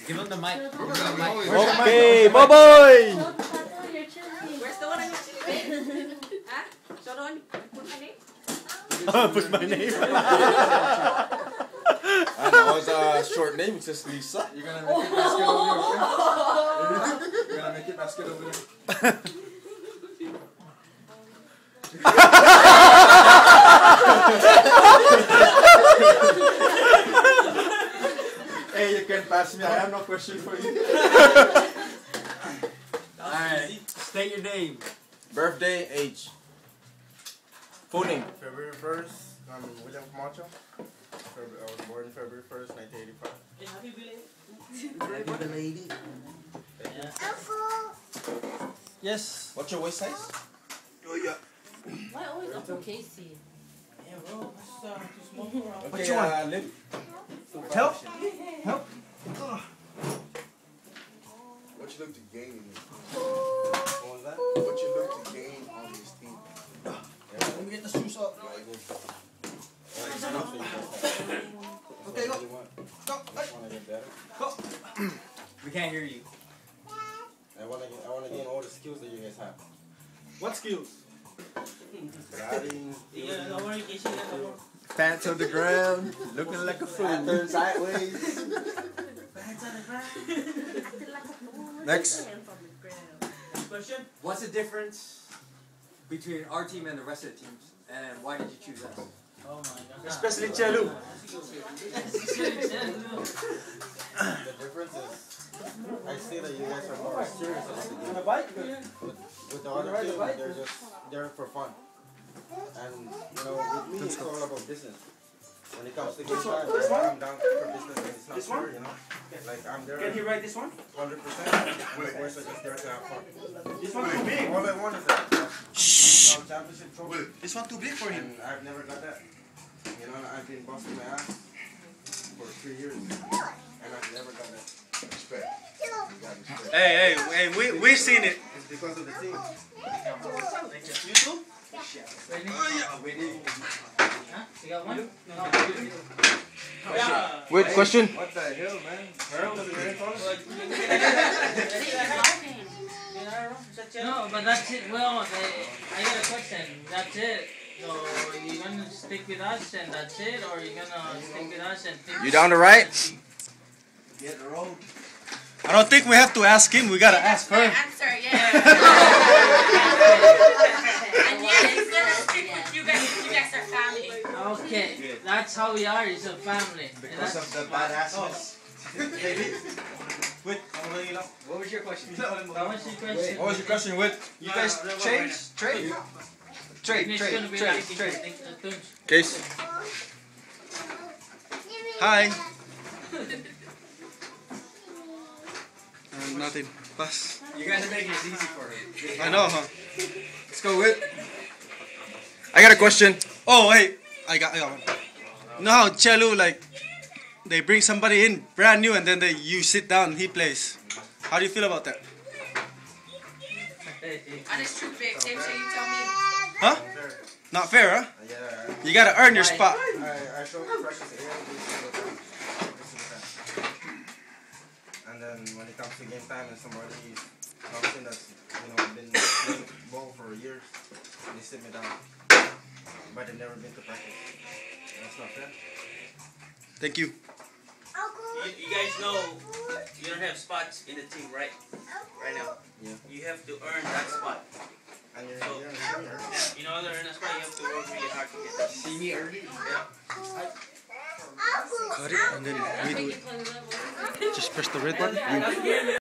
Give him the mic. Okay, bye bye. Where's the one on your chin? Huh? Show the one. Put my name. Put my name. I know it's a short name. It's just Lisa. You're gonna make it basket over here. Okay? You're gonna make it basket over there. Hey, you can pass me. I have no question for you. Alright, state your name. Birthday, age. Full name. February 1st, I'm William Camacho. I was born February 1st, 1985. Happy belated. Yes. What's your waist size? Why always up to Casey? Yeah, bro. That's too small for us. Okay, you want? Lily. Help. Help. What you look to gain in this? What was that? What you look to gain on this team? Let me get the shoes up. Okay, go. Go. We can't hear you. I wanna gain all the skills that you guys have. What skills? Riding, Pants on the ground, looking like a fool. turn sideways. Next. Question. What's the difference between our team and the rest of the teams? And why did you choose us? Oh my god. Especially Chelu. The difference is, I see that you guys are more serious about the game. With the other team, they're for fun. And you know, with me, it's all about business. When it comes to game time, I'm down for business and it's not fair, you know. Like I'm there. Can he write this one? 100%. The boys are just there to have fun. This one too big. All I want is that championship trophy. This one too big for him. And I've never got that. You know, I've been busting my ass for 3 years, and I've never got that. Respect. You got respect. Hey, we've seen it. It's because of the team. You too? Wait, question? What the hell, man? No, but that's it. Well, I got a question. That's it. So you gonna stick with us and that's it, or you gonna stick with us and think? You down the right? Get the road. I don't think we have to ask him. We gotta ask her. Answer, yeah. And yeah, he's gonna stick with you guys. You guys are family. Okay, that's how we are. It's a family. Because of the badassness. Wait, what was your question? How much is your question? What was your question, Whit? You guys change? Trade? Trade. Case. Hi. Nothing. Pass. You guys are making it easy for him. I know, huh? Let's go, Whit. I got a question. Oh, wait. I got one. You know how Chelu, like, they bring somebody in brand new and then you sit down and he plays. How do you feel about that? That is true, big. Same shit you tell me. Huh? Not fair, huh? Yeah. You gotta earn your spot. I show practice every single time. And then when it comes to game time and somebody comes in that's, you know, been playing ball for years, they sit me down. But they've never been to practice. That's not fair. Thank you. You guys know you don't have spots in the team right now. Yeah. You have to earn that spot. And you're So, in the in order to earn that spot, you have to work really hard to get that. See me early? Cut it and then redo it. Just press the red button.